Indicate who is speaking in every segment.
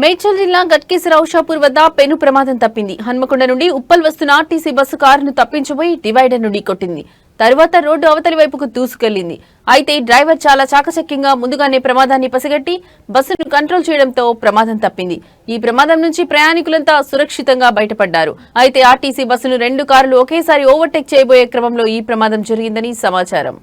Speaker 1: మేడ్చల్ జిల్లా గట్కేసరావుషాపూర్ వద్ద పెను ప్రమాదం తప్పింది. హన్మకొండ నుండి ఉప్పల్ వస్తున్న ఆర్టీసీ బస్సు కారును తప్పించబోయి డివైడర్ నుండి కొట్టింది. తరువాత రోడ్డు అవతలి వైపుకు దూసుకెళ్లింది. అయితే డ్రైవర్ చాలా చాకచక్యంగా ముందుగానే ప్రమాదాన్ని పసిగట్టి బస్సును కంట్రోల్ చేయడంతో ప్రమాదం తప్పింది. ఈ ప్రమాదం నుంచి ప్రయాణికులంతా సురక్షితంగా బయటపడ్డారు. అయితే ఆర్టీసీ బస్సును 2 కార్లు ఒకేసారి ఓవర్టేక్ చేయబోయే క్రమంలో ఈ ప్రమాదం జరిగిందని సమాచారం.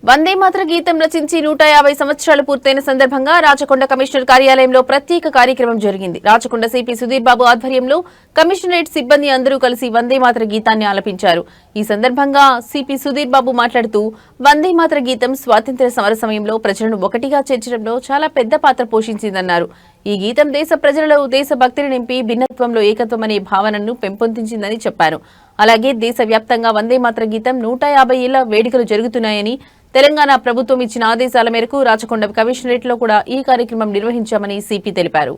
Speaker 1: వందే మాతర గీతం రచించి 150 సంవత్సరాలు పూర్తయిన సందర్భంగా రాచకొండ కమిషనర్ కార్యాలయంలో ప్రత్యేక కార్యక్రమం జరిగింది. రాచకొండ సిపి సుధీర్ బాబు ఆధ్వర్యంలో కమిషనరేట్ సిబ్బంది అందరూ కలిసి వందే మాతర గీతాన్ని ఆలపించారు. ఈ సందర్భంగా సిపి సుధీర్ బాబు మాట్లాడుతూ వందే మాతర గీతం స్వాతంత్ర్య సమర సమయంలో ప్రజలను ఒకటిగా చేర్చడంలో చాలా పెద్ద పాత్ర పోషించిందన్నారు. ఈ గీతం దేశ ప్రజలలో దేశభక్తిని నింపి భిన్నత్వంలో ఏకత్వం అనే భావనను పెంపొందించిందని చెప్పారు. అలాగే దేశవ్యాప్తంగా వందే మాతర గీతం 150 ఏళ్ల వేడుకలు జరుగుతున్నాయని, తెలంగాణ ప్రభుత్వం ఇచ్చిన ఆదేశాల మేరకు రాచకొండ కమిషనరేట్ లో కూడా ఈ కార్యక్రమం నిర్వహించామని సిపి తెలిపారు.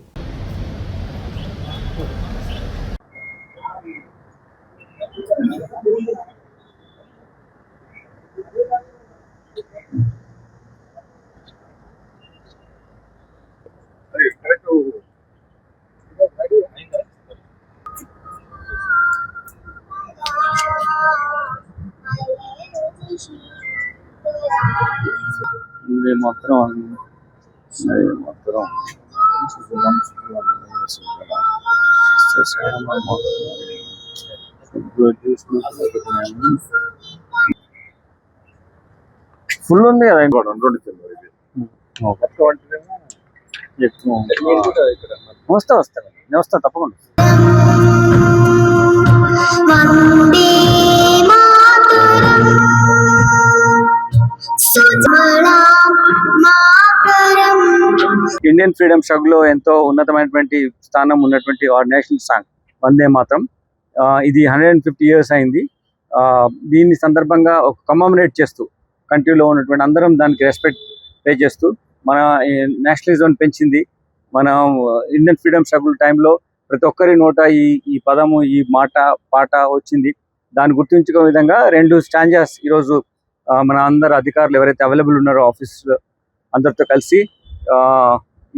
Speaker 2: ఫుల్ ఉంది కదా ఇంకోటి 2 వస్తా తప్పకుండా. ఇండియన్ ఫ్రీడమ్ స్ట్రగుల్ లో ఎంతో ఉన్నతమైనటువంటి స్థానం ఉన్నటువంటి నేషనల్ సాంగ్ వందే మాతరం. ఇది 150 years అయింది. దీని సందర్భంగా ఒక కమమరేట్ చేస్తూ కంట్రీలో ఉన్నటువంటి అందరం దానికి రెస్పెక్ట్ పే చేస్తూ మన నేషనలిజం పెంచింది. మన ఇండియన్ ఫ్రీడమ్ స్ట్రగుల్ టైంలో ప్రతి ఒక్కరి నోట ఈ పదము, ఈ పాట వచ్చింది. దాన్ని గుర్తుంచుకునే విధంగా 2 స్టాంజాస్ ఈరోజు మన అందరు అధికారులు ఎవరైతే అవైలబుల్ ఉన్నారో ఆఫీస్ అందరితో కలిసి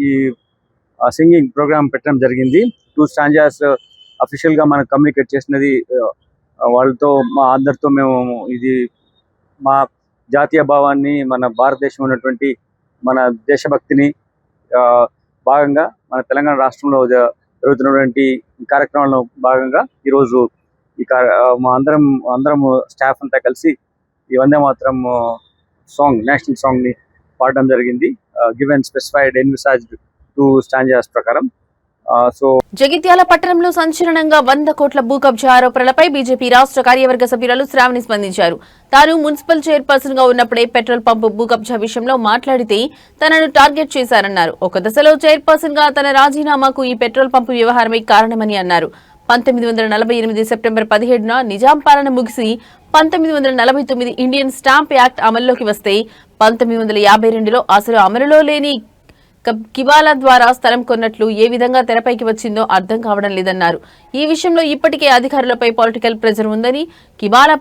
Speaker 2: ఈ సింగింగ్ ప్రోగ్రామ్ పెట్టడం జరిగింది. 2 స్టాంజాస్ అఫీషియల్గా మనకు కమ్యూనికేట్ చేసినది వాళ్ళతో, మా అందరితో మేము ఇది మా జాతీయ భావాన్ని, మన భారతదేశం ఉన్నటువంటి మన దేశభక్తిని భాగంగా మన తెలంగాణ రాష్ట్రంలో జరుగుతున్నటువంటి ఈ కార్యక్రమంలో భాగంగా ఈరోజు మా అందరం స్టాఫ్ అంతా కలిసి ఈ వందే మాతరం సాంగ్, నేషనల్ సాంగ్ ని పాడడం జరిగింది. గివెన్ స్పెసిఫైడ్ ఎన్విసాజ్డ్ 2 స్టాంజాస్ ప్రకారం.
Speaker 1: జగిత్యాల పట్టణంలో సంచలనంగా 100 కోట్ల భూ కబ్జా ఆరోపణలపై బీజేపీ రాష్ట్ర కార్యవర్గ సభ్యురాలు శ్రావణి స్పందించారు. తాను మున్సిపల్ చైర్పర్సన్ గా ఉన్నప్పుడే పెట్రోల్ పంపు భూ కబ్జా విషయంలో మాట్లాడితే తనను టార్గెట్ చేశారన్నారు. ఒక దశలో చైర్పర్సన్ గా తన రాజీనామాకు ఈ పెట్రోల్ పంపు వ్యవహారమే కారణమని అన్నారు. 1948 సెప్టెంబర్ 17న నిజాం పాలన ముగిసి 1949 ఇండియన్ స్టాంప్ యాక్ట్ అమల్లోకి వస్తే 1952లో అసలు అమలులో లేని కివాలా ద్వారా స్థలం కొన్నట్లు ఏ విధంగా తెరపైకి వచ్చిందో అర్థం కావడం లేదన్నారు. ఈ విషయంలో ఇప్పటికే అధికారులపై పొలిటికల్ ప్రెజర్ ఉందని, కివాలా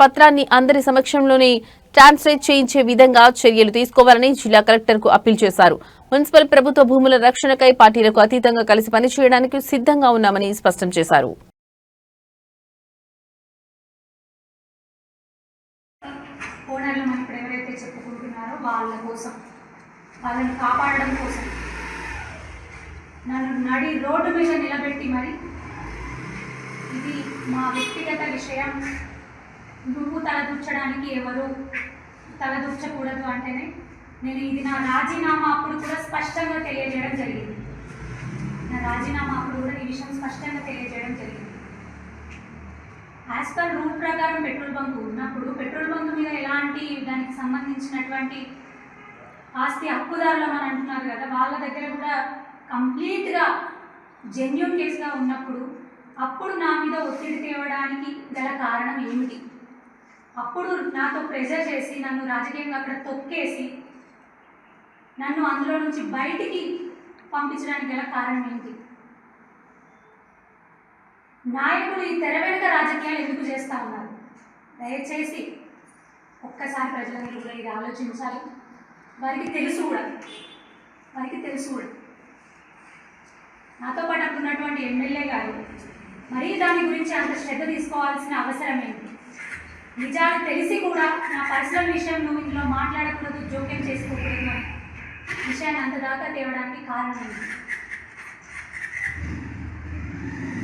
Speaker 1: పత్రాన్ని అందరి సమక్షంలోనే ట్రాన్స్లేట్ చేయించే విధంగా చర్యలు తీసుకోవాలని జిల్లా కలెక్టర్ కు అప్పీల్ చేశారు. మున్సిపల్ ప్రభుత్వ భూముల రక్షణకై పార్టీలకు అతీతంగా కలిసి పనిచేయడానికి సిద్ధంగా ఉన్నామని స్పష్టం చేశారు.
Speaker 3: వాళ్ళని కాపాడడం కోసం నన్ను నడి రోడ్డు మీద నిలబెట్టి మరి ఇది మా వ్యక్తిగత విషయం, నువ్వు తలదూర్చడానికి ఎవరు తలదూర్చకూడదు అంటేనే నేను ఇది నా రాజీనామా అప్పుడు కూడా స్పష్టంగా తెలియజేయడం జరిగింది. నా రాజీనామా అప్పుడు కూడా ఈ విషయం స్పష్టంగా తెలియజేయడం జరిగింది. యాజ్ పర్ రూల్ ప్రకారం పెట్రోల్ బంక్ ఉన్నప్పుడు పెట్రోల్ బంక్ మీద ఎలాంటి దానికి సంబంధించినటువంటి ఆస్తి హక్కుదారులు అని అంటున్నారు కదా, వాళ్ళ దగ్గర కూడా కంప్లీట్గా జెన్యూన్ కేసుగా ఉన్నప్పుడు అప్పుడు నా మీద ఒత్తిడి తేవడానికి గల కారణం ఏమిటి? అప్పుడు నాతో ప్రెజర్ చేసి నన్ను రాజకీయంగా అక్కడ తొక్కేసి నన్ను అందులో నుంచి బయటికి పంపించడానికి గల కారణం ఏంటి? నాయకులు ఈ తెర వెనుక రాజకీయాలు ఎందుకు చేస్తూ ఉన్నారు? దయచేసి ఒక్కసారి ప్రజలందరూ కూడా ఇది ఆలోచించాలి. వారికి తెలుసు కూడా. నాతో పాటు అప్పుడు ఉన్నటువంటి ఎమ్మెల్యే గారు మరీ దాని గురించి అంత శ్రద్ధ తీసుకోవాల్సిన అవసరం ఏంటి? నిజాలు తెలిసి కూడా నా పర్సనల్ విషయం నువ్వు ఇందులో మాట్లాడకూడదు, జోక్యం చేసుకోకూడదు అనే విషయాన్ని అంత దాకా తేవడానికి కారణం ఏంటి?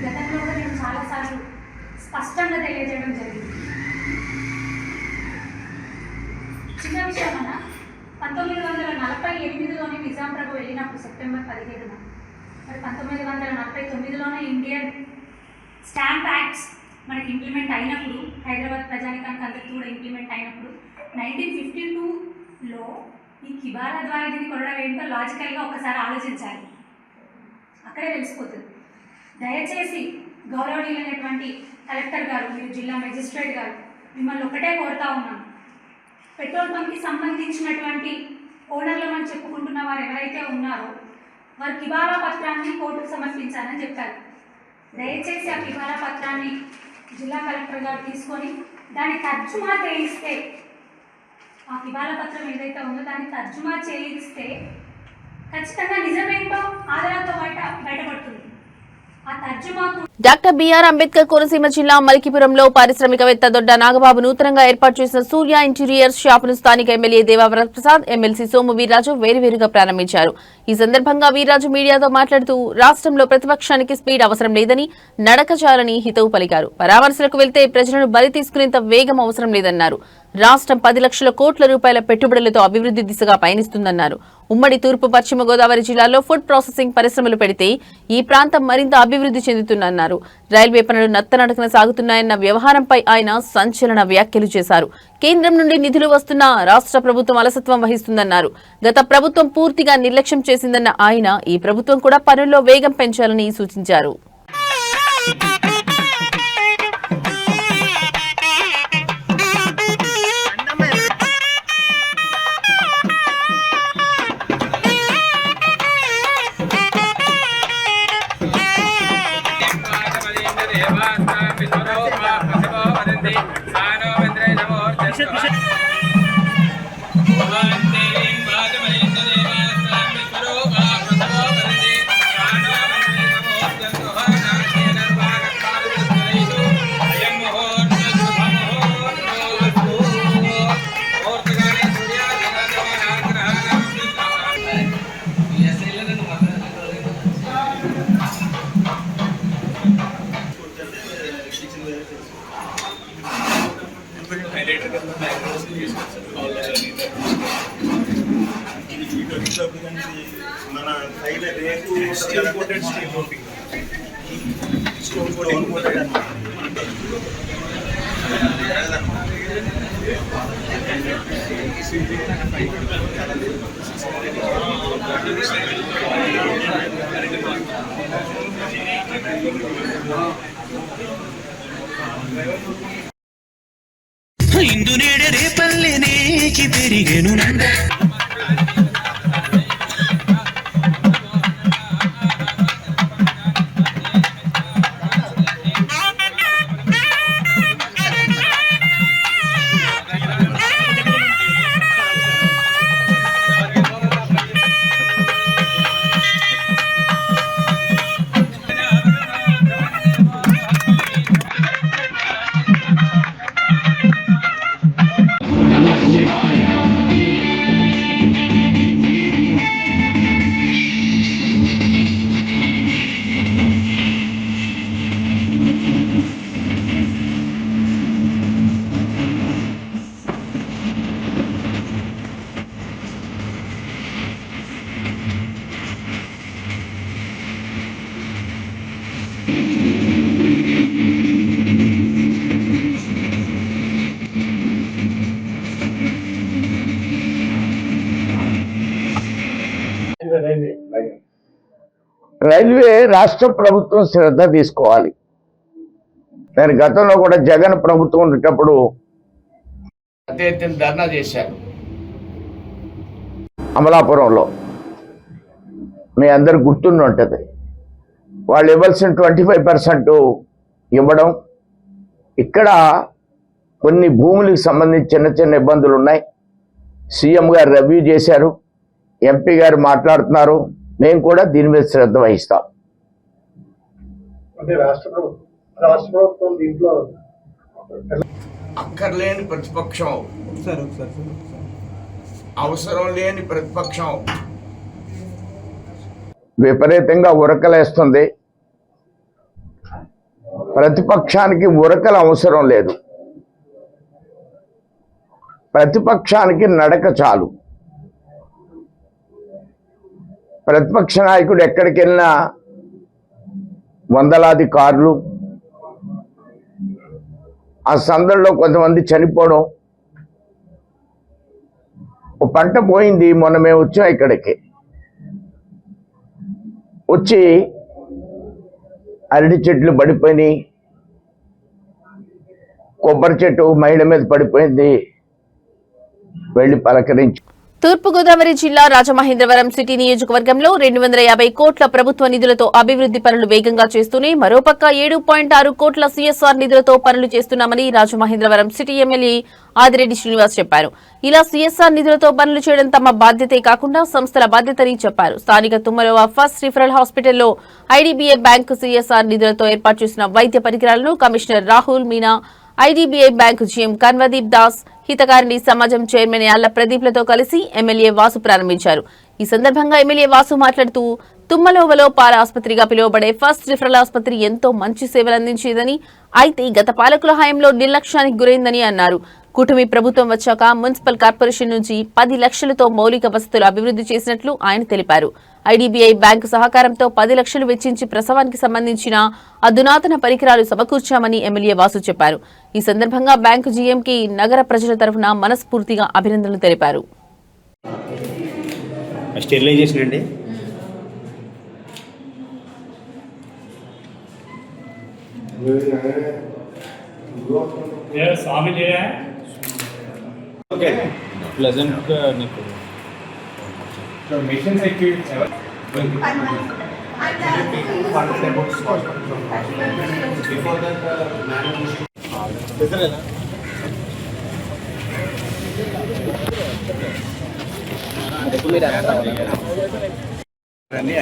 Speaker 3: గతంలో కూడా నేను చాలాసార్లు స్పష్టంగా తెలియజేయడం జరిగింది. చిన్న విషయం అన్న, 1948లోనే నిజాం ప్రభు వెళ్ళినప్పుడు సెప్టెంబర్ 17న, మరి 1949లోనే ఇండియన్ స్టాంప్ యాక్ట్స్ మనకి ఇంప్లిమెంట్ అయినప్పుడు, హైదరాబాద్ ప్రజానికానికి అందరికీ కూడా ఇంప్లిమెంట్ అయినప్పుడు 1952లో ఈ కిబాలా ద్వారా దీన్ని కొనడం ఏంటో లాజికల్గా ఒకసారి ఆలోచించాలి. అక్కడే తెలిసిపోతుంది. దయచేసి గౌరవనీయులైనటువంటి కలెక్టర్ గారు, మీరు జిల్లా మెజిస్ట్రేట్ గారు, మిమ్మల్ని ఒకటే కోరుతా ఉన్నాను. పెట్రోల్ బంక్కి సంబంధించినటువంటి ఓనర్లు అని చెప్పుకుంటున్న వారు ఎవరైతే ఉన్నారో వారు కిబాలా పత్రాన్ని కోర్టుకు సమర్పించాలని చెప్పారు. దయచేసి ఆ కిబాలా పత్రాన్ని జిల్లా కలెక్టర్ గారు తీసుకొని దాన్ని తర్జుమా చేయిస్తే, ఆ కిబాలా పత్రం ఏదైతే ఉందో దాన్ని తర్జుమా చేయిస్తే ఖచ్చితంగా నిజమేంటో ఆధారాలతో బయటపడుతుంది. ఆ తర్జుమాకు
Speaker 1: డాక్టర్ బిఆర్ అంబేద్కర్ కోనసీమ జిల్లా మలికిపురంలో పారిశ్రామికవేత్త దొడ్డ నాగబాబు నూతనంగా ఏర్పాటు చేసిన సూర్య ఇంటీరియర్స్ షాపును స్థానిక ఎమ్మెల్యే దేవావరత ప్రసాద్, ఎమ్మెల్సీ సోము వీర్రాజు వేరువేరుగా ప్రారంభించారు. ఈ సందర్భంగా వీర్రాజు మీడియాతో మాట్లాడుతూ రాష్ట్రంలో ప్రతిపక్షానికి స్పీడ్ అవసరం లేదని, నడక చాలని హితవు పలికారు. పరామర్శలకు వెళ్తే ప్రజలను బలి తీసుకునేంత వేగం అవసరం లేదన్నారు. రాష్ట్రం 10 లక్షల కోట్ల రూపాయల పెట్టుబడులతో అభివృద్ధి దిశగా పయనిస్తుందన్నారు. ఉమ్మడి తూర్పు పశ్చిమ గోదావరి జిల్లాలో ఫుడ్ ప్రాసెసింగ్ పరిశ్రమలు పెడితే ఈ ప్రాంతం మరింత అభివృద్ధి చెందుతుందన్నారు. రైల్వే పనులు నత్తనడకన సాగుతున్నాయన్న వ్యవహారంపై ఆయన సంచలన వ్యాఖ్యలు చేశారు. కేంద్రం నుండి నిధులు వస్తున్నా రాష్ట్ర ప్రభుత్వం అలసత్వం వహిస్తుందన్నారు. గత ప్రభుత్వం పూర్తిగా నిర్లక్ష్యం చేసిందన్న ఆయన ఈ ప్రభుత్వం కూడా పనుల్లో వేగం పెంచాలని సూచించారు.
Speaker 4: మన పైన రేపు స్టీల్ కోటెడ్ స్టోన్ కూడా కోటెడ్ అన్నమాట.
Speaker 5: ఇందు నేడే రేపల్లెనేకి పెరిగెను నంద
Speaker 6: రైల్వే రాష్ట్ర ప్రభుత్వం శ్రద్ధ తీసుకోవాలి. నేను గతంలో కూడా జగన్ ప్రభుత్వం ఉండేటప్పుడు పెద్ద ఎత్తున ధర్నా చేశాను అమలాపురంలో. మీ అందరు గుర్తుండి ఉంటుంది. వాళ్ళు ఇవ్వాల్సిన 25% ఇవ్వడం, ఇక్కడ కొన్ని భూములకు సంబంధించి చిన్న చిన్న ఇబ్బందులు ఉన్నాయి. సీఎం గారు రివ్యూ చేశారు, ఎంపీ గారు మాట్లాడుతున్నారు. మేము కూడా దీని మీద శ్రద్ధ వహిస్తాం.
Speaker 7: అంటే రాష్ట్ర ప్రభుత్వం దీంట్లో
Speaker 6: అక్కర్లేని ప్రతిపక్షం, అవసరం లేని ప్రతిపక్షం విపరీతంగా ఉరకలేస్తుంది. ప్రతిపక్షానికి ఉరకల అవసరం లేదు, ప్రతిపక్షానికి నడక చాలు. ప్రతిపక్ష నాయకుడు ఎక్కడికి వెళ్ళినా వందలాది కార్లు, ఆ సందర్లో కొంతమంది చనిపోవడం. ఓ పంట పోయింది, మొన్న మేము వచ్చాం ఇక్కడికి. వచ్చి అరటి చెట్లు పడిపోయినాయి, కొబ్బరి చెట్టు మహిళ మీద పడిపోయింది, వెళ్ళి పలకరించి.
Speaker 1: తూర్పుగోదావరి జిల్లా రాజమహేంద్రవరం సిటీ నియోజకవర్గంలో 250 కోట్ల ప్రభుత్వ నిధులతో అభివృద్ది పనులు వేగంగా చేస్తూనే మరోపక్క 7.6 కోట్ల సీఎస్ఆర్ నిధులతో పనులు చేస్తున్నామని రాజమహేంద్రవరం సిటీ ఎమ్మెల్యే ఆదిరెడ్డి శ్రీనివాస్ చెప్పారు. ఇలా సీఎస్ఆర్ నిధులతో పనులు చేయడం తమ బాధ్యతే కాకుండా సంస్థల బాధ్యతని చెప్పారు. స్థానిక తుమ్మలవ ఫస్ట్ రిఫరల్ హాస్పిటల్లో ఐడీబీఐ బ్యాంకు సీఎస్ఆర్ నిధులతో ఏర్పాటు చేసిన వైద్య పరికరాలను commissioner Rahul Meena, IDBI bank GM Kanwadeep Das, హితకారిణి సమాజం చైర్మన్ యాళ్ల ప్రదీప్లతో కలిసి ఎమ్మెల్యే వాసు ప్రారంభించారు. ఈ సందర్భంగా ఎమ్మెల్యే వాసు మాట్లాడుతూ తుమ్మలోవలో పాల ఆసుపత్రిగా పిలువబడే ఫస్ట్ రిఫరల్ ఆసుపత్రి ఎంతో మంచి సేవలందించేదని, అయితే గత పాలకుల హయాంలో నిర్లక్ష్యానికి గురైందని అన్నారు. కూటమి ప్రభుత్వం వచ్చాక మున్సిపల్ కార్పొరేషన్ నుంచి 10 లక్షలతో మౌలిక వసతులు అభివృద్ది చేసినట్లు ఆయన తెలిపారు. ఐడీబీఐ బ్యాంకు సహకారంతో 10 లక్షలు వెచ్చించి ప్రసవానికి సంబంధించిన అధునాతన పరికరాలు సమకూర్చామని ఎమ్మెల్యే వాసు చెప్పారు. ఈ సందర్భంగా బ్యాంకు జీఎంకి నగర ప్రజల తరఫున మనస్ఫూర్తిగా అభినందనలు తెలిపారు.
Speaker 8: స్టెరిలైజేషన్ అండి.
Speaker 9: ఓకే ప్లెజెంట్ నీకు machines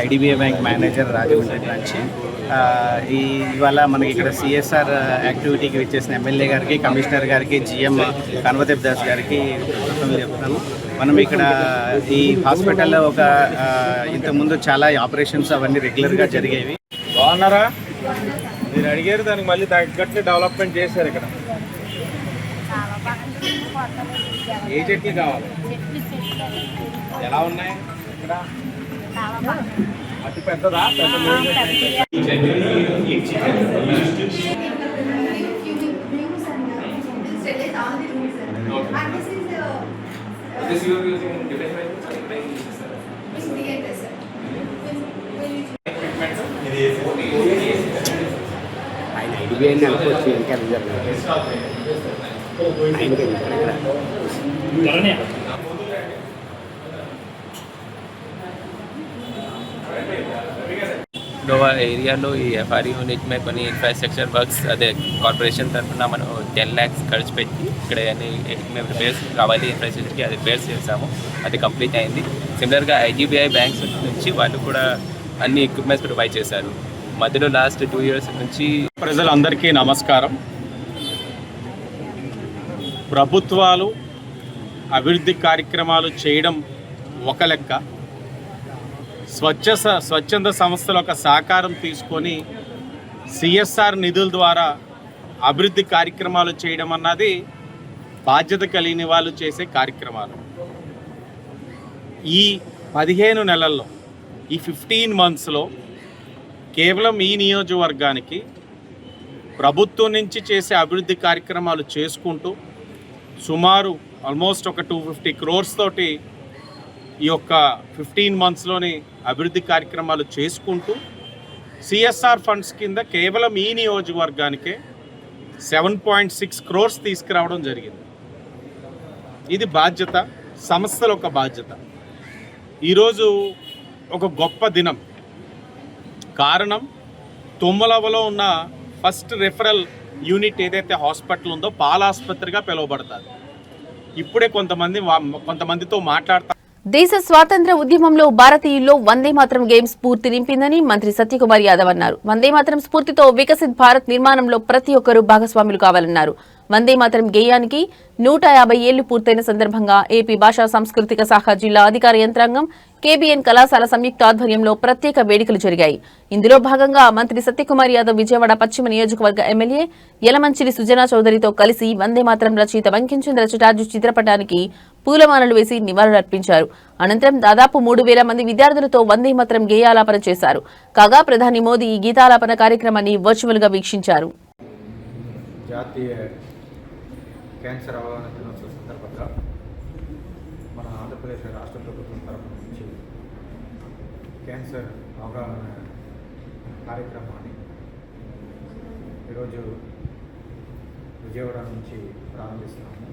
Speaker 8: IDBI bank manager Rajahmundry branch. ఇవాళ మనకి ఇక్కడ సిఎస్ఆర్ యాక్టివిటీకి వచ్చేసిన ఎమ్మెల్యే గారికి, కమిషనర్ గారికి, జిఎం కన్వదీప్ దాస్ గారికి కృతజ్ఞతలు చెప్తున్నాను. మనం ఇక్కడ ఈ హాస్పిటల్లో ఒక ఇంతకుముందు చాలా ఆపరేషన్స్ అవన్నీ రెగ్యులర్గా జరిగేవి.
Speaker 9: బాగున్నారా? మీరు అడిగారు, దానికి మళ్ళీ తగ్గట్టు డెవలప్మెంట్ చేశారు. ఇక్కడ ఏ చెట్లు కావాలి? ఎలా ఉన్నాయి? ఇక్కడ అతి పెద్దదా?
Speaker 8: ఆయన ఐడిబిఐని అనుకోవచ్చు, ఇంకా
Speaker 10: నోవా ఏరియాలో ఈ ఎఫ్ఆర్ యూనిట్ మీద కొన్ని ఇన్ఫ్రాస్ట్రక్చర్ వర్క్స్ అదే కార్పొరేషన్ తరఫున మనం 10 lakhs ఖర్చు పెట్టి ఇక్కడ మేము రిపేర్స్ కావాలి ఇన్ఫ్రాస్ట్రక్చర్కి అది రిపేర్స్ చేసాము. అది కంప్లీట్ అయింది. సిమిలర్గా ఐడీబీఐ బ్యాంక్స్ నుంచి వాళ్ళు కూడా అన్ని ఎక్విప్మెంట్స్ ప్రొవైడ్ చేశారు. మధ్యలో లాస్ట్ 2 years నుంచి.
Speaker 9: ప్రజలందరికీ నమస్కారం. ప్రభుత్వాలు అభివృద్ధి కార్యక్రమాలు చేయడం ఒక లెక్క, స్వచ్ఛంద సంస్థల ఒక సహకారం తీసుకొని సిఎస్ఆర్ నిధుల ద్వారా అభివృద్ధి కార్యక్రమాలు చేయడం అన్నది బాధ్యత కలిగిన వాళ్ళు చేసే కార్యక్రమాలు. ఈ 15 నెలల్లో, ఈ 15 monthsలో కేవలం ఈ నియోజకవర్గానికి ప్రభుత్వం నుంచి చేసే అభివృద్ధి కార్యక్రమాలు చేసుకుంటూ సుమారు ఆల్మోస్ట్ ఒక 250 crores తోటి ఈ యొక్క 15 monthsలోని అభివృద్ధి కార్యక్రమాలు చేసుకుంటూ సిఎస్ఆర్ ఫండ్స్ కింద కేవలం ఈ నియోజకవర్గానికే 7.6 crores తీసుకురావడం జరిగింది. ఇది బాధ్యత, సంస్థల ఒక బాధ్యత. ఈరోజు ఒక గొప్ప దినం. కారణం, తుమ్మలవలో ఉన్న ఫస్ట్ రెఫరల్ యూనిట్ ఏదైతే హాస్పిటల్ ఉందో పాల ఆసుపత్రిగా పిలువబడుతుంది. ఇప్పుడే కొంతమందితో మాట్లాడతా.
Speaker 1: దేశ స్వాతంత్ర ఉద్యమంలో భారతీయుల్లో వందే మాతరం గేమ్ స్ఫూర్తి నింపిందని మంత్రి సత్యకుమార్ యాదవ్ అన్నారు. వందే మాతరం స్ఫూర్తితో వికసిత్ భారత్ నిర్మాణంలో ప్రతి ఒక్కరూ భాగస్వాములు కావాలన్నారు. వందే మాతరం గేయానికి 150 ఏళ్లు పూర్తయిన సందర్భంగా ఏపీ భాషా సాంస్కృతిక శాఖ జిల్లా అధికార యంత్రాంగం కేబీఎన్ కళాశాల సంయుక్త ఆధ్వర్యంలో ప్రత్యేక వేడుకలు జరిగాయి. ఇందులో భాగంగా మంత్రి సత్యకుమార్ యాదవ్ విజయవాడ పశ్చిమ నియోజకవర్గ ఎమ్మెల్యే యలమంచిలి సుజనా చౌదరితో కలిసి వందే మాతరం రచయిత బంకించంద్ర చటర్జీ చిత్రపటానికి పూలమాలలు వేసి నివాళులర్పించారు. అనంతరం దాదాపు 3000 మంది విద్యార్థులతో వందే మాతరం గేయాలాపన చేశారు. కాగా ప్రధాని మోదీ ఈ గీతాలాపన కార్యక్రమాన్ని వర్చువల్ గా వీక్షించారు.
Speaker 7: జాతీయ క్యాన్సర్ అవగాహన దినోత్సవ సందర్భంగా మన ఆంధ్రప్రదేశ్ రాష్ట్ర ప్రభుత్వం తరఫు నుంచి క్యాన్సర్ అవగాహన కార్యక్రమాన్ని ఈరోజు విజయవాడ నుంచి ప్రారంభిస్తున్నాము.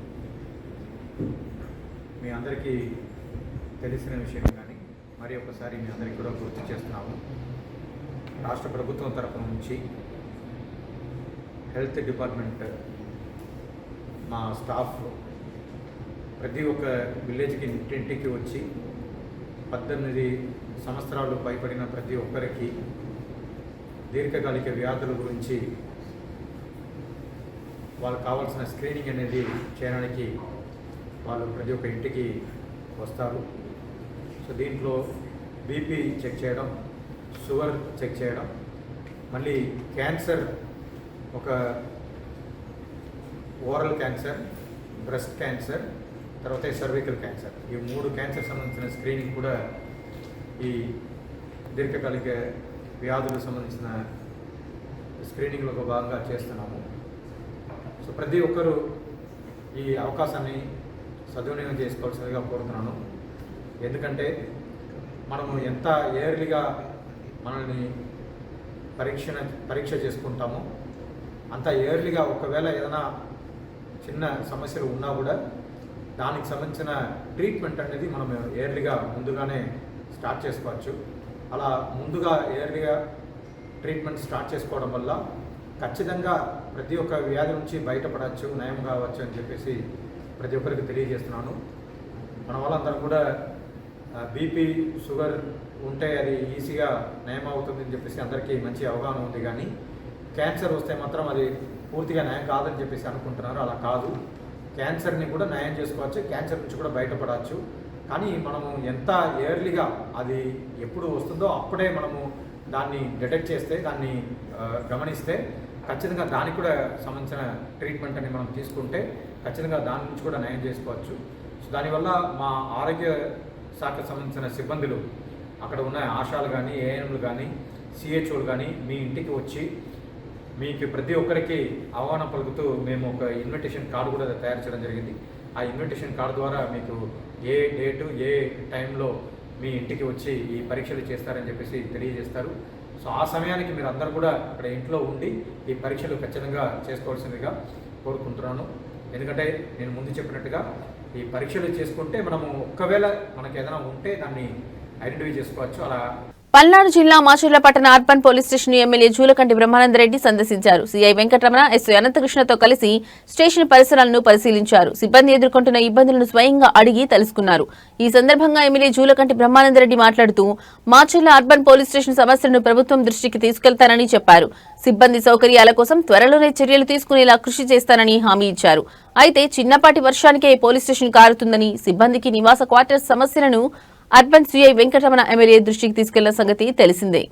Speaker 7: మీ అందరికీ తెలిసిన విషయం కానీ మరి ఒకసారి మీ అందరికీ కూడా గుర్తు చేస్తున్నాము. రాష్ట్ర ప్రభుత్వం తరఫు నుంచి హెల్త్ డిపార్ట్మెంట్ మా స్టాఫ్ ప్రతి ఒక్క విలేజ్కి ఇంటింటికి వచ్చి 18 సంవత్సరాలు పైబడిన ప్రతి ఒక్కరికి దీర్ఘకాలిక వ్యాధుల గురించి వాళ్ళకు కావాల్సిన స్క్రీనింగ్ అనేది చేయడానికి వాళ్ళు ప్రతి ఒక్క ఇంటికి వస్తారు. సో దీంట్లో బీపీ చెక్ చేయడం, షుగర్ చెక్ చేయడం, మళ్ళీ క్యాన్సర్, ఒక ఓరల్ క్యాన్సర్, బ్రెస్ట్ క్యాన్సర్, తర్వాత సర్వికల్ క్యాన్సర్, ఈ 3 క్యాన్సర్ సంబంధించిన స్క్రీనింగ్ కూడా ఈ దీర్ఘకాలిక వ్యాధులకు సంబంధించిన స్క్రీనింగ్లో భాగంగా చేస్తున్నాము. సో ప్రతి ఒక్కరూ ఈ అవకాశాన్ని సద్వినియోగం చేసుకోవాల్సిందిగా కోరుతున్నాను. ఎందుకంటే మనము ఎంత ఎర్లీగా మనల్ని పరీక్ష చేసుకుంటామో అంత ఎర్లీగా ఒకవేళ ఏదైనా చిన్న సమస్యలు ఉన్నా కూడా దానికి సంబంధించిన ట్రీట్మెంట్ అనేది మనం ఎర్లీగా ముందుగానే స్టార్ట్ చేసుకోవచ్చు. అలా ముందుగా ఎర్లీగా ట్రీట్మెంట్ స్టార్ట్ చేసుకోవడం వల్ల ఖచ్చితంగా ప్రతి ఒక్క వ్యాధి నుంచి బయటపడవచ్చు, నయం కావచ్చు అని చెప్పేసి ప్రతి ఒక్కరికి తెలియజేస్తున్నాను. మన వాళ్ళందరూ కూడా బీపీ, షుగర్ ఉంటే అది ఈజీగా నయం అవుతుందని చెప్పేసి అందరికీ మంచి అవగాహన ఉంది. కానీ క్యాన్సర్ వస్తే మాత్రం అది పూర్తిగా నయం కాదని చెప్పేసి అనుకుంటున్నారు. అలా కాదు, క్యాన్సర్ని కూడా నయం చేసుకోవచ్చు, క్యాన్సర్ నుంచి కూడా బయటపడవచ్చు. కానీ మనము ఎంత ఎర్లీగా అది ఎప్పుడు వస్తుందో అప్పుడే మనము దాన్ని డిటెక్ట్ చేస్తే, దాన్ని గమనిస్తే ఖచ్చితంగా దానికి కూడా సంబంధించిన ట్రీట్మెంట్ అని మనం తీసుకుంటే ఖచ్చితంగా దాని నుంచి కూడా నయం చేసుకోవచ్చు. సో దానివల్ల మా ఆరోగ్య శాఖకు సంబంధించిన సిబ్బందులు, అక్కడ ఉన్న ఆశాలు కానీ, ఏఎన్ఎంలు కానీ, సిహెచ్ఓలు కానీ మీ ఇంటికి వచ్చి మీకు ప్రతి ఒక్కరికి ఆహ్వానం పలుకుతూ మేము ఒక ఇన్విటేషన్ కార్డు కూడా తయారు చేయడం జరిగింది. ఆ ఇన్విటేషన్ కార్డు ద్వారా మీకు ఏ డేటు, ఏ టైంలో మీ ఇంటికి వచ్చి ఈ పరీక్షలు చేస్తారని చెప్పేసి తెలియజేస్తారు. సో ఆ సమయానికి మీరు అందరూ కూడా అక్కడ ఇంట్లో ఉండి ఈ పరీక్షలు ఖచ్చితంగా చేసుకోవాల్సిందిగా కోరుకుంటున్నాను. ఎందుకంటే నేను ముందు చెప్పినట్టుగా ఈ పరీక్షలు చేసుకుంటే మనము ఒకవేళ మనకు ఏదైనా ఉంటే దాన్ని ఐడెంటిఫై చేసుకోవచ్చు. అలా
Speaker 1: పల్నాడు జిల్లా మాచర్ల పట్టణ urban police station MLA Julakanti Brahmanandareddy సందర్శించారు. సీఐ వెంకటరమణ, ఎస్ఐ అనంతకృష్ణతో కలిసి స్టేషన్ పరిసరాలను పరిశీలించారు. సిబ్బంది ఎదుర్కొంటున్న ఇబ్బందులను స్వయంగా అడిగి తెలుసుకున్నారు. ఈ సందర్భంగా ఎమ్మెల్యే జూలకంటి బ్రహ్మానందరెడ్డి మాట్లాడుతూ మాచర్ల అర్బన్ పోలీస్ స్టేషన్ సమస్యలను ప్రభుత్వం దృష్టికి తీసుకెళ్తానని చెప్పారు. సిబ్బంది సౌకర్యాల కోసం త్వరలోనే చర్యలు తీసుకునేలా కృషి చేస్తానని హామీ ఇచ్చారు. అయితే చిన్నపాటి వర్షానికే పోలీస్ స్టేషన్ కారుతుందని, సిబ్బందికి నివాస క్వార్టర్స్ సమస్యలను అర్బన్ సీఐ వెంకటరమణ ఎమ్మెల్యే దృష్టికి తీసుకెళ్లిన సంగతి తెలిసిందే.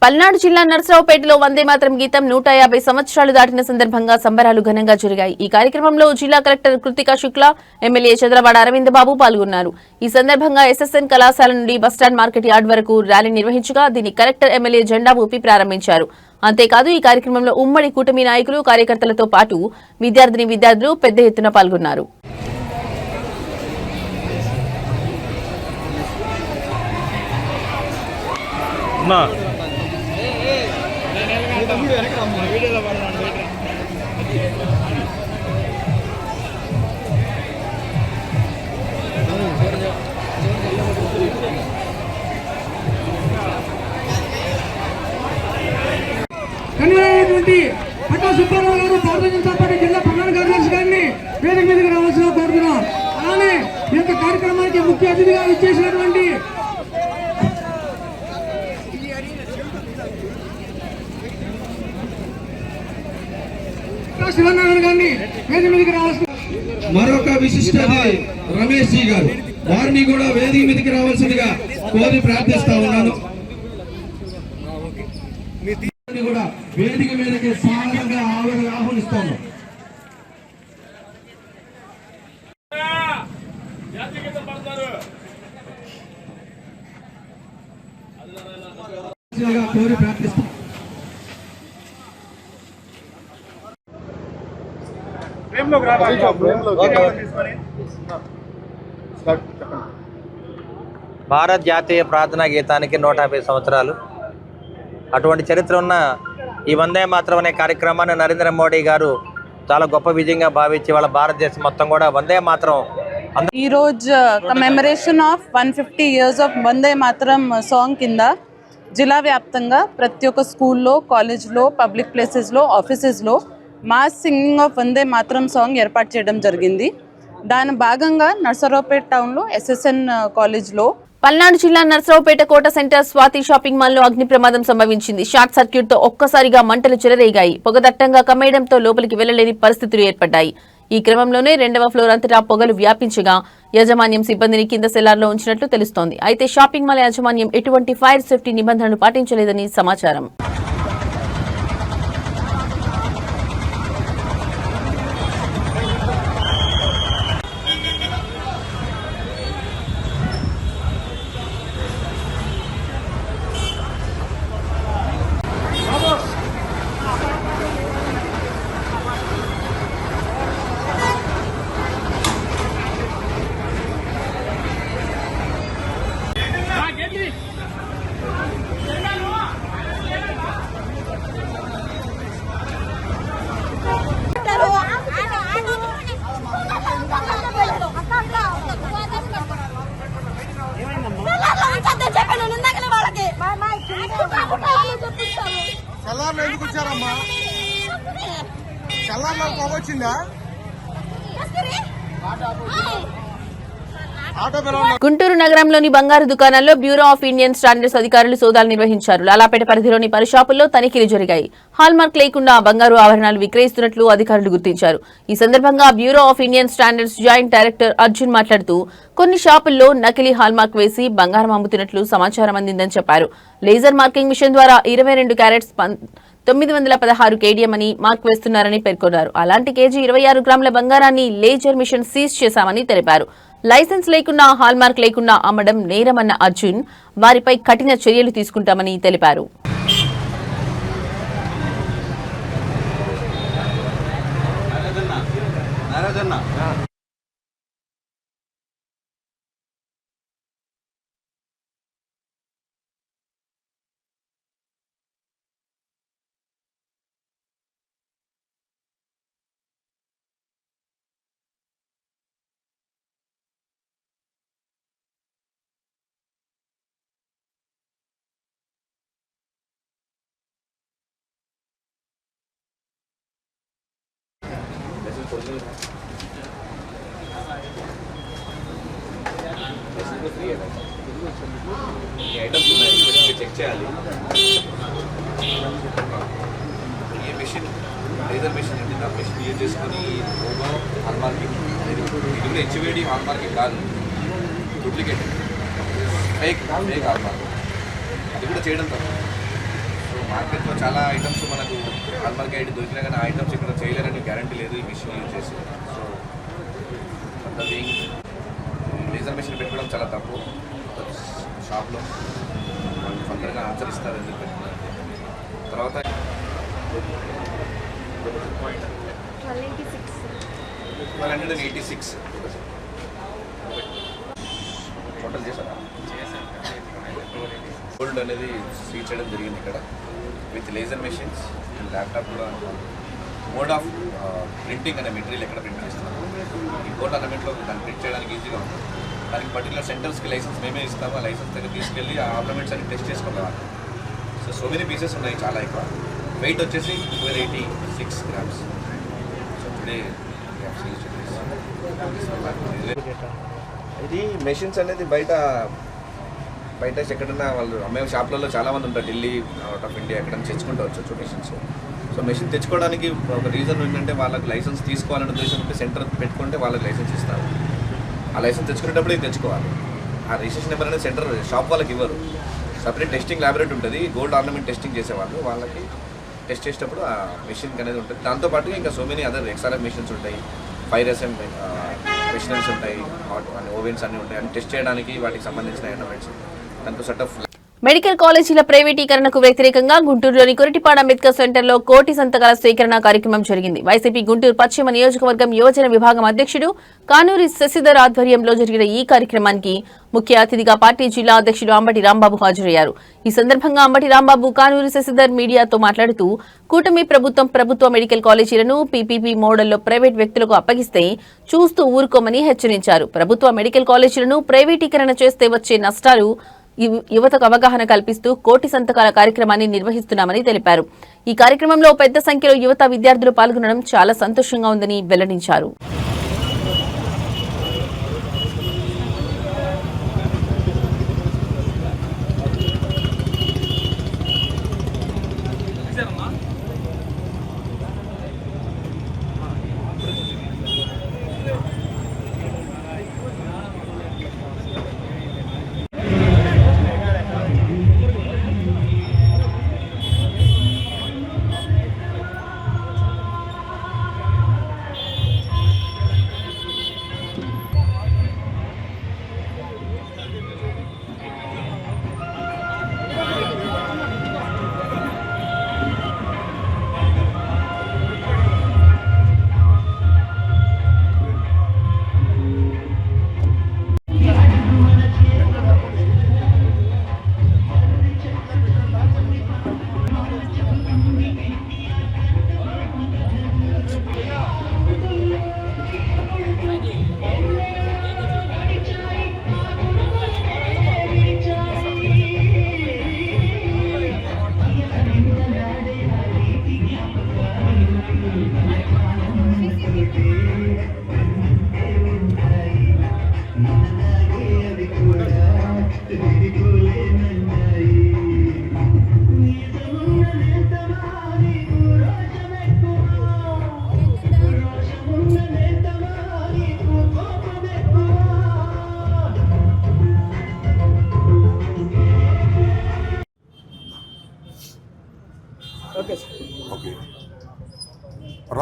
Speaker 1: పల్నాడు జిల్లా నర్సరావుపేటలో వందే మాతరం గీతం 150 సంవత్సరాలు దాటిన సందర్భంగా సంబరాలు ఘనంగా జరిగాయి. ఈ కార్యక్రమంలో జిల్లా కలెక్టర్ కృతికా శుక్లా, ఎమ్మెల్యే చంద్రవాడ అరవింద్ బాబు పాల్గొన్నారు. ఈ సందర్భంగా ఎస్ఎస్ఎన్ కళాశాల నుండి బస్టాండ్ మార్కెట్ యార్డ్ వరకు ర్యాలీ నిర్వహించగా దీన్ని కలెక్టర్, ఎమ్మెల్యే జెండా ఊపి ప్రారంభించారు. అంతేకాదు ఈ కార్యక్రమంలో ఉమ్మడి కూటమి నాయకులు, కార్యకర్తలతో పాటు విద్యార్థులు పెద్ద ఎత్తున పాల్గొన్నారు.
Speaker 11: కన్వీనర్ పట్టా సుబ్బారావు గారు భారతీయ జనతా పార్టీ జిల్లా ప్రధాన కార్యదర్శి గారిని వేదిక మీదకి రావాల్సిన కోరుతున్నాం. అలానే ఈ యొక్క కార్యక్రమానికి ముఖ్య అతిథిగా ఇచ్చేసినటువంటి శివనారాయణ గారిని వేదిక మీదకి రావాల్సిన మరొక విశిష్ట అతిథి రమేష్ జీ గారు, వారిని కూడా వేదిక మీదకి రావాల్సిందిగా కోరి ప్రార్థిస్తా ఉన్నాను. కూడా వేదిక మీదకి సాధారణంగా ఆహ్వానిస్తాము. కోరి ప్రార్థిస్తాం.
Speaker 12: భారత్ జాతీయ ప్రార్థనా గీతానికి 150 సంవత్సరాలు. అటువంటి చరిత్ర ఉన్న ఈ వందే మాతరం అనే కార్యక్రమాన్ని నరేంద్ర మోడీ గారు చాలా గొప్ప విజయంగా భావించి వాళ్ళ భారతదేశం మొత్తం కూడా వందే మాతరం
Speaker 13: ఈ రోజు కమెమరేషన్ ఆఫ్ 150 years ఆఫ్ వందే మాతరం సాంగ్ కింద జిల్లా వ్యాప్తంగా ప్రతి ఒక్క స్కూల్లో, కాలేజ్లో, పబ్లిక్ ప్లేసెస్లో, ఆఫీసెస్లో mass singing of Vande Mataram song ఏర్పాటు చేయడం జరిగింది. దాని భాగంగా నర్సరావుపేట టౌన్లో ఎస్ఎస్ఎన్ కాలేజ్లో
Speaker 1: పల్నాడు జిల్లా నర్సరావుపేట కోట సెంటర్ స్వాతి షాపింగ్ మాల్ లో అగ్ని ప్రమాదం సంభవించింది. షార్ట్ సర్క్యూట్ తో ఒక్కసారిగా మంటలు చెలరేగాయి. పొగదట్టంగా కమ్మేయడంతో లోపలికి వెళ్లలేని పరిస్థితులు ఏర్పడ్డాయి. ఈ క్రమంలోనే 2వ ఫ్లోర్ అంతటా పొగలు వ్యాపించగా యాజమాన్యం సిబ్బందిని కింద సెల్లార్లో ఉంచినట్లు తెలుస్తోంది. అయితే షాపింగ్ మాల్ యాజమాన్యం ఎటువంటి ఫైర్ సేఫ్టీ నిబంధనలు పాటించలేదని సమాచారం.
Speaker 11: చల్లార్లో ఎందుకు వచ్చారమ్మా? చల్లార్లో పోవచ్చిందా?
Speaker 1: గుంటూరు నగరంలోని బంగారు దుకాణాల్లో బ్యూరో ఆఫ్ ఇండియన్ స్టాండర్డ్స్ అధికారులు సోదాలు నిర్వహించారు. లాలాపేట పరిధిలోని పలు షాపుల్లో తనిఖీలు జరిగాయి. హాల్మార్క్ లేకుండా బంగారు ఆభరణాలు విక్రయిస్తున్నట్లు అధికారులు గుర్తించారు. ఈ సందర్భంగా bureau of Indian standards joint director Arjun మాట్లాడుతూ కొన్ని షాపుల్లో నకిలీ హాల్మార్క్ వేసి బంగారం అమ్ముతున్నట్లు సమాచారం అందిందని చెప్పారు. లేజర్ మార్కింగ్ మిషన్ ద్వారా 22 క్యారెట్స్ 916 కేడిఎం అని మార్క్ వేస్తున్నారని పేర్కొన్నారు. అలాంటి కేజీ 26 గ్రాముల బంగారాన్ని లేజర్ మిషన్ సీజ్ చేశామని తెలిపారు. లైసెన్స్ లేకుండా, హాల్మార్క్ లేకుండా అమ్మడం నేరమన్న అర్జున్ వారిపై కఠిన చర్యలు తీసుకుంటామని తెలిపారు.
Speaker 14: ఐటమ్స్ ఉన్నాయి చెక్ చేయాలి. ఈ మెషిన్ లేజర్ మెషిన్ అండి, ఆ మెషిన్ యూజ్ చేసుకొని లోగో హాల్ మార్కింగ్ అనేది ఇది కూడా హెచ్వేడి హాల్ మార్కింగ్ కాదు, డూప్లికేట్ ఫేక్ హాల్ మార్కింగ్ అది కూడా చేయడం తప్ప. సో మార్కెట్లో చాలా ఐటమ్స్ మనకు హాల్ మార్క్ ఐడి దొరికినా కానీ ఆ ఐటమ్స్ ఇక్కడ చేయలేరని గ్యారంటీ లేదు ఈ మెషిన్ యూజ్ చేసి. సో అది లేజర్ మెషిన్ పెట్టుకోవడం చాలా తప్పు. షాప్లో వాళ్ళు ఫర్దర్గా ఆచరిస్తారు ఎందుకు పెట్టుకున్నారు. తర్వాత 1286 టోటల్ చేశారా? గోల్డ్ అనేది సీల్ చేయడం జరిగింది ఇక్కడ with laser machines and laptop కూడా. మోడ్ ఆఫ్ ప్రింటింగ్ అనే మెటీరియల్ ఎక్కడ ప్రింట్ చేస్తున్నాము. ఈ గోల్డ్ ఆర్నమెంట్లో దాన్ని ప్రింట్ చేయడానికి ఈజీగా ఉంటుంది. దానికి పర్టికులర్ సెంటర్స్కి లైసెన్స్ మేమే ఇస్తాము. ఆ లైసెన్స్ దగ్గర తీసుకెళ్ళి ఆ ఆర్నమెంట్స్ అన్ని టెస్ట్ చేసుకోవాలి. సో మెనీ పీసెస్ ఉన్నాయి, చాలా ఎక్కువ. వెయిట్ వచ్చేసి 1286 grams. సో టుడే ఇది మెషిన్స్ అనేది బయట ఎక్కడన్నా వాళ్ళు అమ్మే షాప్లలో చాలామంది ఉంటారు, ఢిల్లీ, అవుట్ ఆఫ్ ఇండియా ఎక్కడ తెచ్చుకుంటూ వచ్చచ్చు మెషిన్స్. సో మెషిన్ తెచ్చుకోవడానికి ఒక రీజన్ ఏంటంటే వాళ్ళకి లైసెన్స్ తీసుకోవాలనే ఉద్దేశం ఉంటే సెంటర్ పెట్టుకుంటే వాళ్ళకి లైసెన్స్ ఇస్తారు. ఆ లైసెన్స్ తెచ్చుకునేటప్పుడు ఇది తెచ్చుకోవాలి. ఆ రిజిస్ట్రేషన్ నెంబర్ అనేది సెంటర్ షాప్ వాళ్ళకి ఇవ్వరు. సపరేట్ టెస్టింగ్ ల్యాబొరేటరీ ఉంటుంది, గోల్డ్ ఆర్నమెంట్ టెస్టింగ్ చేసేవాళ్ళు. వాళ్ళకి టెస్ట్ చేసేటప్పుడు ఆ మెషిన్ అనేది ఉంటుంది. దాంతోపాటుగా ఇంకా so many other XRF machines ఉంటాయి, 5SM మెషినరీస్ ఉంటాయి, ఓవెన్స్ అన్నీ ఉంటాయి. అన్ని టెస్ట్ చేయడానికి వాటికి సంబంధించిన ఆర్నమెంట్స్ దాంతో సెట్ ఆఫ్.
Speaker 1: మెడికల్ కాలేజీల ప్రైవేటీకరణకు వ్యతిరేకంగా గుంటూరులోని కొరటిపాడ అంబేద్కర్ సెంటర్లో కోటి సంతకాల సేకరణ కార్యక్రమం జరిగింది. వైసీపీ గుంటూరు పశ్చిమ నియోజకవర్గం యువజన విభాగం అధ్యక్షుడు కానూరి శశిధర్ ఆధ్వర్యంలో జరిగిన ఈ కార్యక్రమానికి ముఖ్య అతిథిగా పార్టీ జిల్లా అధ్యక్షుడు అంబటి రాంబాబు హాజరయ్యారు. ఈ సందర్భంగా అంబటి రాంబాబు కానూరి శశిధర్ మీడియాతో మాట్లాడుతూ కూటమి ప్రభుత్వ మెడికల్ కాలేజీలను పీపీపీ మోడల్లో ప్రైవేట్ వ్యక్తులకు అప్పగిస్తే చూస్తూ ఊరుకోమని హెచ్చరించారు. ప్రభుత్వ మెడికల్ కాలేజీలను ప్రైవేటీకరణ చేస్తే వచ్చే నష్టాలు యువతకు అవగాహన కల్పిస్తూ కోటి సంతకాల కార్యక్రమాన్ని నిర్వహిస్తున్నామని తెలిపారు. ఈ కార్యక్రమంలో పెద్ద సంఖ్యలో యువత విద్యార్థులు పాల్గొనడం చాలా సంతోషంగా ఉందని వెల్లడించారు.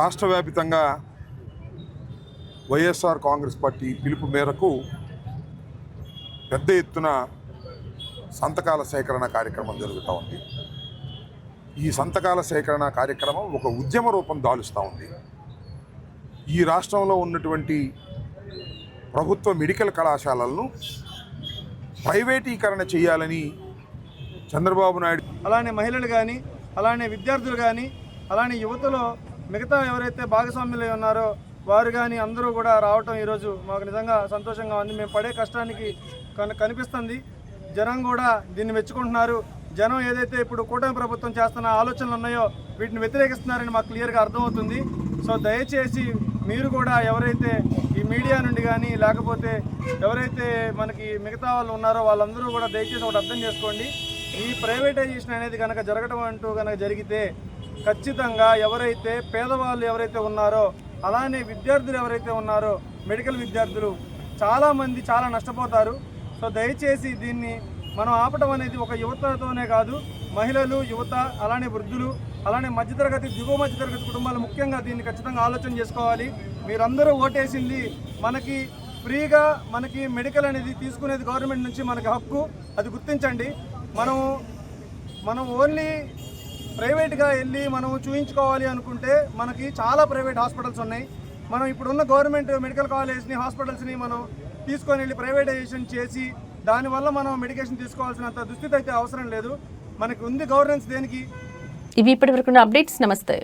Speaker 15: రాష్ట్ర వ్యాప్తంగా వైఎస్ఆర్ కాంగ్రెస్ పార్టీ పిలుపు మేరకు పెద్ద ఎత్తున సంతకాల సేకరణ కార్యక్రమం జరుగుతూ ఉంది. ఈ సంతకాల సేకరణ కార్యక్రమం ఒక ఉద్యమ రూపం దాలుస్తూ ఉంది. ఈ రాష్ట్రంలో ఉన్నటువంటి ప్రభుత్వ మెడికల్ కళాశాలలను ప్రైవేటీకరణ చేయాలని చంద్రబాబు నాయుడు,
Speaker 11: అలానే మహిళలు కానీ, అలానే విద్యార్థులు కానీ, అలానే యువతలో మిగతా ఎవరైతే భాగస్వామ్యులు ఉన్నారో వారు కానీ అందరూ కూడా రావటం ఈరోజు మాకు నిజంగా సంతోషంగా ఉంది. మేము పడే కష్టానికి కనిపిస్తుంది. జనం కూడా దీన్ని మెచ్చుకుంటున్నారు. జనం ఏదైతే ఇప్పుడు కూటమి ప్రభుత్వం చేస్తున్న ఆలోచనలు ఉన్నాయో వీటిని వ్యతిరేకిస్తున్నారని మాకు క్లియర్గా అర్థమవుతుంది. సో దయచేసి మీరు కూడా ఎవరైతే ఈ మీడియా నుండి కానీ లేకపోతే ఎవరైతే మనకి మిగతా వాళ్ళు ఉన్నారో వాళ్ళందరూ కూడా దయచేసి ఒకటి అర్థం చేసుకోండి. ఈ ప్రైవేటైజేషన్ అనేది కనుక జరగడం అంటూ కనుక జరిగితే ఖచ్చితంగా ఎవరైతే పేదవాళ్ళు ఎవరైతే ఉన్నారో, అలానే విద్యార్థులు ఎవరైతే ఉన్నారో, మెడికల్ విద్యార్థులు చాలామంది చాలా నష్టపోతారు. సో దయచేసి దీన్ని మనం ఆపడం అనేది ఒక యువతతోనే కాదు, మహిళలు, యువత, అలానే వృద్ధులు, అలానే మధ్యతరగతి, దిగువ మధ్యతరగతి కుటుంబాలు ముఖ్యంగా దీన్ని ఖచ్చితంగా ఆలోచన చేసుకోవాలి. మీరందరూ ఓటేసింది మనకి ఫ్రీగా మనకి మెడికల్ అనేది తీసుకునేది గవర్నమెంట్ నుంచి మనకి హక్కు, అది గుర్తించండి. మనం ఓన్లీ ప్రైవేట్గా వెళ్ళి మనం చూయించుకోవాలి అనుకుంటే మనకి చాలా ప్రైవేట్ హాస్పిటల్స్ ఉన్నాయి. మనం ఇప్పుడున్న గవర్నమెంట్ మెడికల్ కాలేజ్ని, హాస్పిటల్స్ని మనం తీసుకొని వెళ్ళి ప్రైవేటైజేషన్ చేసి దానివల్ల మనం మెడికేషన్ తీసుకోవాల్సినంత దుస్థితి అయితే అవసరం లేదు. మనకి ఉంది గవర్నెన్స్ దేనికి.
Speaker 1: ఇవి ఇప్పటివరకు అప్డేట్స్. నమస్తే.